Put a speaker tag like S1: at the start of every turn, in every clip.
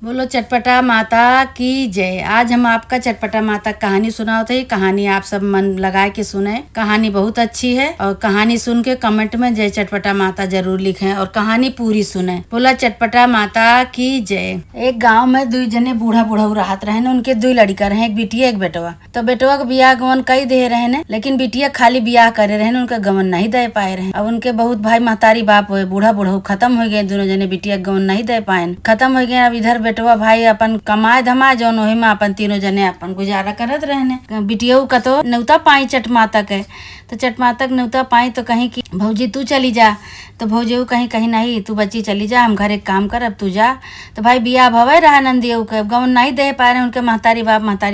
S1: बोलो चटपटा माता की जय। आज हम आपका चटपटा माता कहानी सुनाते हैं। कहानी आप सब मन लगा के सुने। कहानी बहुत अच्छी है और कहानी सुन के कमेंट में जय चटपटा माता जरूर लिखें और कहानी पूरी सुने। बोला चटपटा माता की जय। एक गांव में दो जने बूढ़ा बूढ़ा रहत रहे न। उनके दो लड़का रहे, एक बिटिया एक बेटवा। तो बेटवा के बियाह गवन कई दे रहे न, लेकिन बिटिया खाली बियाह करे रहे न, उनका गवन नहीं दे पाए रहे। अब उनके बहुत भाई महतारी बाप हुए, बूढ़ा बूढ़ा खत्म हो गए। दोनों जने बिटिया गवन नहीं दे पाए, खत्म हो गए। अब इधर बेटवा भाई अपन कमाए धमाए जौन वही में अपन तीनों जने अपन गुजारा करत रहने। बिटिया का तो न्योता पाई चटमाता के, तो चटमाता के न्योता पाई तो कहीं की भौजी तू चली जा, तो भौजी कहीं कहीं नहीं तू बच्ची चली जा, हम घर एक काम कर अब तू जा। तो भाई बियाह भवे रहा नंदियों के गवन नहीं दे पा रहे, उनके महतारी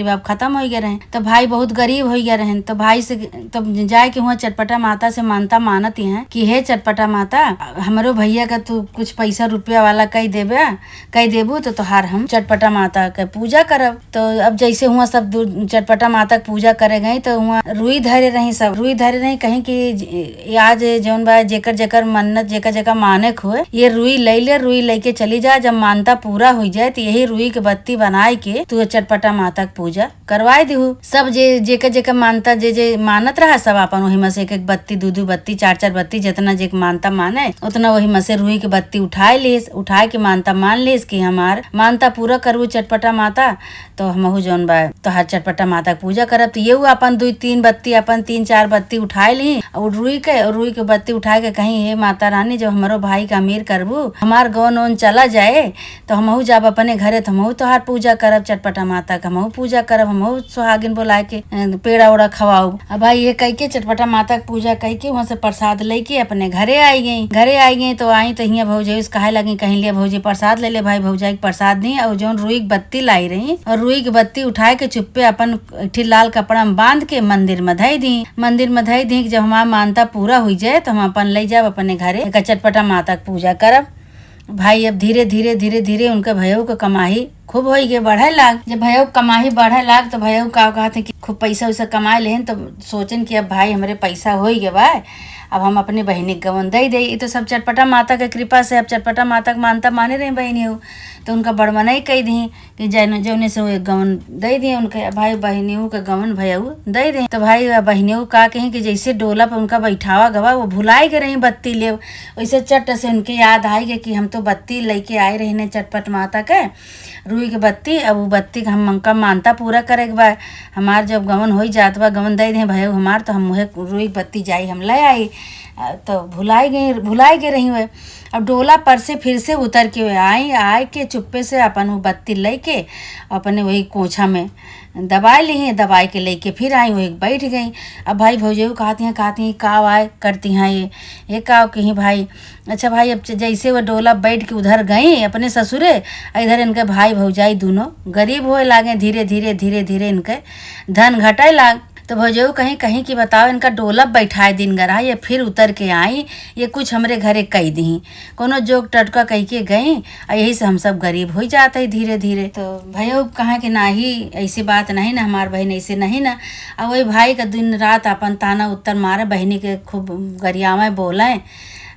S1: बाप खत्म हो गए रहे। तो भाई बहुत गरीब हो गए रहे। तो भाई से तो जाए के हुआ चटपटा माता से मानता मानत है कि हे चटपटा माता हमारो भैया का तू कुछ पैसा रुपया वाला कई देबू तो तोहार हम चटपटा माता के पूजा करब। तो अब जैसे हुआ सब चटपटा माता के पूजा करे गई, तो हुआ रुई धरे रही, सब रुई धरे रही कहीं कि आज जौन बा जेकर जेकर मन्नत जेकर जेकर माने हुए ये रुई लेके चली जा। जब मानता पूरा हो जाए तो यही रुई के बत्ती बनाए के तू चटपटा माता के पूजा करवाए दीहू। सब जेकर जेकर मानता जे मानत रहा सब अपन वही में से एक बत्ती दू बत्ती चार बत्ती जितना जे मानता माने उतना वही में से रुई के बत्ती उठाए के मानता मान लेस कि हमार मानता पूरा करबू चटपटा माता, तो हमहू जौन बा तो हर चटपटा माता के पूजा करब। तो ये अपन तीन चार बत्ती उठाए ली और रुई के बत्ती उठाए के कहीं हे माता रानी जब हमारो भाई का अमीर करबू, हमार गौन ओन चला जाए तो हमहू जब अपने घरे तो हमहू तोहार पूजा करब चटपटा माता का, हमहू पूजा करब, हमहू सुहागिन बोला के पेड़ा उड़ा खवाऊ। अब भाई ये कह के चटपटा माता की पूजा कह के वहाँ से प्रसाद लेके अपने घरे आई गई। तो आई तो हियाँ भौजी कहे लगी कहीं लिया भौजी प्रसाद ले भाई भौजाई के प्रसाद दी। और जो रुई की बत्ती लाई रही और रुई की बत्ती उठाए के चुप्पे अपन लाल कपड़ा में बांध के मंदिर में धई दी। जब हमारा मानता पूरा हुई जाए तो हम अपन ले जाब अपने घरे चटपटा माता की पूजा करब। भाई अब धीरे धीरे उनके भैया के कमाई खूब हो गए, बढ़े लाग। जब भैया कमाई बढ़े लाग तो भैया का कहते कि खूब पैसा वैसा कमाए लेन, तो सोचन कि अब भाई हमारे पैसा हो गए बा, अब हम अपने बहनी के गवन दे तो सब चटपटा माता के कृपा से अब चटपटा माता के मानता माने रही बहनी हो। तो उनका बड़मनाई कही दी कि जौने से वो गवन दे दिए उनके भाई बहनियों के गवन भैया दे दें। तो भाई बहनियों का कहीं कि जैसे डोला पर उनका बैठावा गवा वो भुलाई के रही बत्ती ले, वैसे चट से उनके याद आई गए कि हम तो बत्ती लेके आए रही ने चटपट माता के रुई के बत्ती। अब वो बत्ती हम उनका मानता पूरा करे के बा, हमार जब गवन हो जात बा गवन दे दें भैया हमार, तो हम वह रुई बत्ती जाई हम ले आई। तो भुलाई गई रही हुए। अब डोला पर से फिर से उतर के आए के चुप्पे से अपन वो बत्ती लेके अपने वही कोछा में दबाई के लेके फिर आई वही बैठ गई। अब भाई भौजी कहती हैं काव आए करती हैं ये काव कहीं भाई। अच्छा भाई अब जैसे वो डोला बैठ के उधर गई अपने ससुरे, इधर इनके भाई भौजाई दोनों गरीब होए लागे, धीरे इनके धन घटाए लाग। तो भौजऊ कहीं कि बताओ इनका डोला बैठाए दिन गरा ये फिर उतर के आई, ये कुछ हमरे घरे कही दी कोनो जोक टटका कह के गई, और यही से हम सब गरीब हो जाते धीरे। तो भैया कहा कि नाही ऐसी बात नहीं ना, हमार बहन ऐसे नहीं ना। और वही भाई का दिन रात अपन ताना उत्तर मारे, बहनी के खूब गरियावे बोले,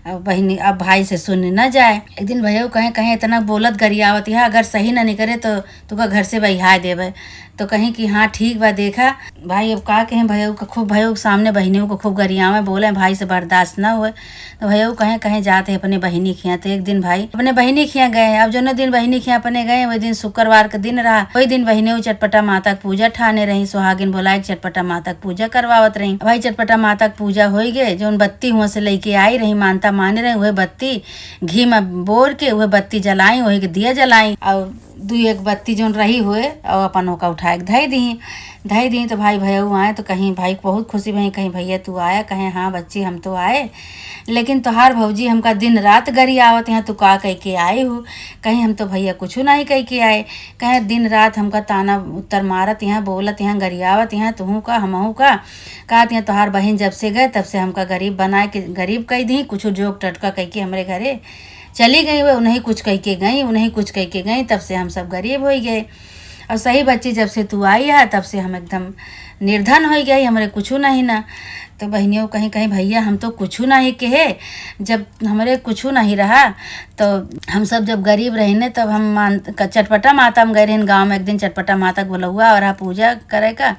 S1: बहनी अब भाई से सुन न जाए। एक दिन भैया कहीं इतना बोलत गरियावत है, अगर सही ना निकले तो तुका घर से बहिहा देवे। तो कहीं कि हाँ ठीक बा देखा भाई। अब का कहें भैया के सामने बहनियों को खूब गरियावे बोले, भाई से बर्दाश्त ना हुए। तो भैया कहीं जाते अपने बहनी खिया। तो एक दिन भाई अपने बहनी खिया गए। अब जो दिन बहनी खिया अपने गए वही दिन शुक्रवार का दिन रहा। वही दिन बहनियों चटपटा माता की पूजा ठाने रही, सुहागिन बोलाए चटपटा माता की पूजा करवावत रही। भाई चटपटा माता की पूजा हो गए, जो बत्ती हुआ से लेके आई रही मानता माने रहे, वह बत्ती घी में बोर के वह बत्ती जलाई, वही के दिया जलाई। और एक बत्ती जो रही हुए और अपन होका उठाए धई दी। तो भाई भैया आए तो कहीं भाई को बहुत खुशी भई, कहीं भैया तू आया, कहें हाँ बच्ची हम तो आए, लेकिन तोहार भौजी हमका दिन रात गरी आवत यहाँ तू का कह के आए हो। कहीं हम तो भैया कुछ नहीं कह के आए, कहें दिन रात हमका ताना उत्तर मारत यहाँ बोलत यहाँ गरियावत यहाँ तुहू का हमहू का कहत यहाँ तोहार बहन जब से गए तब से हमका गरीब बनाए के गरीब कह दी, कुछ जोक टटका कह के हमारे घरे चली गई। वह उन्हें कुछ कह के गई, तब से हम सब गरीब हो गए। और सही बच्ची जब से तू आई है तब से हम एकदम निर्धन हो गई, हमारे कुछ नहीं ना। तो बहनियों कहीं कहीं भैया हम तो कुछ नहीं कहे, जब हमारे कुछ नहीं रहा तो हम सब जब गरीब रहे ने तब हम चटपटा माता में गए रहे गाँव में। एक दिन चटपटा माता को बोला हुआ और पूजा करे का,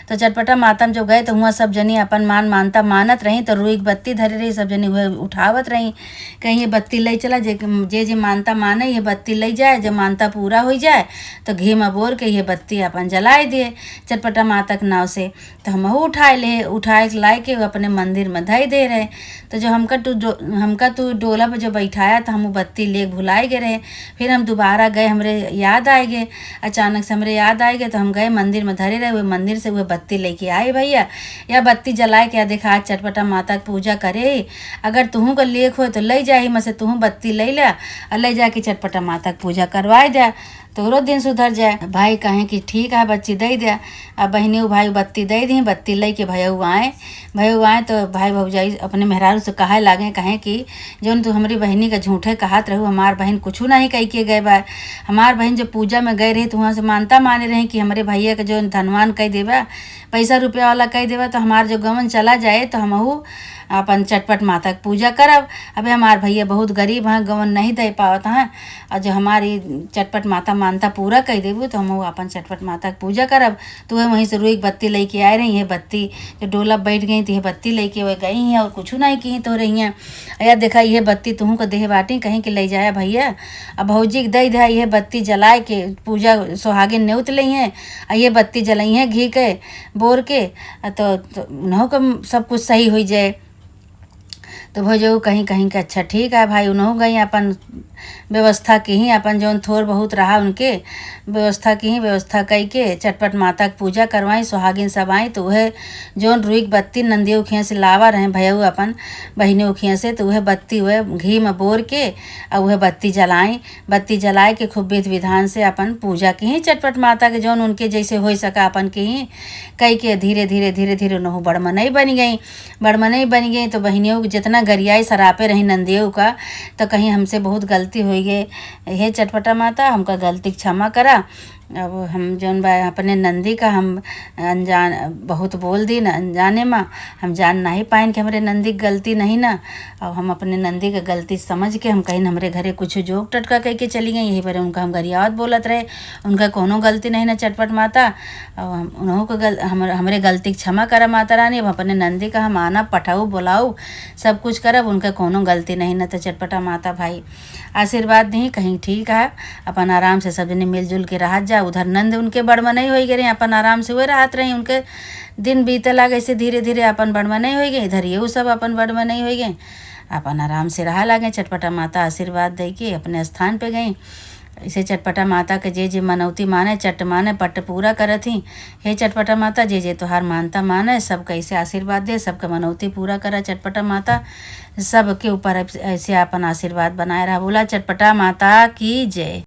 S1: तो चटपटा माता में जब गए तो हुआ सब जनी अपन मानता मानत रही, तो रुई बत्ती धरी रही, सब जनी हुए उठावत रही, कहीं ये बत्ती ले चला, जे मानता माने ये बत्ती ले जाए, जब मानता पूरा हो जाए तो घी में बोर के ये बत्ती अपन जलाए दिए चटपटा माता के नाव से। तो हम उठाए लाए के अपने मंदिर में धई दे रहे। तो जो हमका तू डोला पर जो बैठाया तो हम बत्ती ले भुलाए गए रहे। फिर हम दोबारा गए, हमरे याद आए गए, अचानक से हमरे याद आए गए, तो हम गए मंदिर में धरे रहे, वो मंदिर से वो बत्ती लेके आए भैया, या बत्ती जलाए के देखा आज चटपटा माता की पूजा करे, अगर तुहू का लेख हो तो ले जाही में से तुहू बत्ती ले ला और ले जाके चटपटा माता की पूजा करवाए दे, तोरो दिन सुधर जाए। भाई कहें कि ठीक है बच्ची दे दिया। अब बहनी भाई बत्ती दे दी, बत्ती ले के भैया आए तो भाई भौजाई अपने मेहरारू से कहे लागे, कहें कि जो तू हमारी बहनी का झूठे कहत रहू, हमार बहन कुछ नहीं कह के गए बा, हमार बहन जब पूजा में गए रही तो वहाँ से मानता माने रही कि हमारे भैया का जो धनवान कह देवा, पैसा रुपया वाला कह देवा, तो हमार जो गमन चला जाए तो हमहू अपन चटपट माता की पूजा करब। अबे हमार भैया बहुत गरीब हैं, गवन नहीं दे पावत हैं, और जो हमारी चटपट माता मानता पूरा कह देबू तो हम अपन चटपट माता की पूजा करब। तो वह वहीं से रुई बत्ती लेके आए रही है, बत्ती जो डोला बैठ गई थी बत्ती लेके वह गई हैं और कुछ नहीं की तो रही हैं। या देखा ये बत्ती तुहू को देह बाटी कहीं के ले जाया भैया, अब भौजी के दे दिया ये बत्ती जलाए के पूजा सुहागिन नेउत ली हैं, और ये बत्ती जलाई हैं घी के बोर के, तो उन्हों को सब कुछ सही हो जाए। तो भौजऊ कहीं कहीं के अच्छा ठीक है भाई, उन्हों गई अपन व्यवस्था की ही, अपन जौन थोड़ बहुत रहा उनके व्यवस्था की ही व्यवस्था कई के चटपट माता की पूजा करवाई, सुहागिन सब आई। तो वह जौन रुई बत्ती नंदी उखिया से लावा रहे भैया अपन बहनी उखिया से, तो वह बत्ती वह घी में बोर के और वह बत्ती जलाए के खूब विधि विधान से अपन पूजा की ही चटपट माता के जौन उनके जैसे हो सका अपन की ही कई के धीरे धीरे उन्हों बड़मनई बन गई। तो बहनियों जितना गरियाई सरापे रही नंदियों का, तो कहीं हमसे बहुत गलती हो गई, हे चटपटा माता हमका गलती क्षमा करा। अब हम जौन बा अपने नंदी का हम अनजान बहुत बोल दी न, अनजाने में हम जान नहीं पाइन कि हमारे नंदी की गलती नहीं ना, और हम अपने नंदी का गलती समझ के हम कहीं हमारे घरे कुछ जोक टटका कह के चली गई, यही पर उनका हम गरियावत बोलत रहे, उनका कोनो गलती नहीं ना चटपट माता, और उन्हों को हमारे गलती क्षमा करा माता रानी। अब अपने नंदी का हम आना पठाऊ बुलाऊ सब कुछ करब, उनका कोनो गलती नहीं ना। तो चटपटा माता भाई आशीर्वाद दी कहीं ठीक है, अपन आराम से सब जने मिलजुल के रह जा। उधर नंद उनके बड़मनई हो गए, अपन आराम से हुए रहत रही, उनके दिन बीते लागे से धीरे धीरे अपन बड़मनई हो गए, इधर ये सब अपन बड़मनई हो गए, अपन आराम से रहा लागे। चटपटा माता आशीर्वाद दे के अपने स्थान पे गई। इसे चटपटा माता के जे मनौती माने चट माने पट पूरा करत ही। हे चटपटा माता जे तोहार मानता माने सब कैसे आशीर्वाद दे, सबका मनौती पूरा करा चटपटा माता, सबके ऊपर ऐसे अपन आशीर्वाद बनाए रहा। बोला चटपटा माता की जय।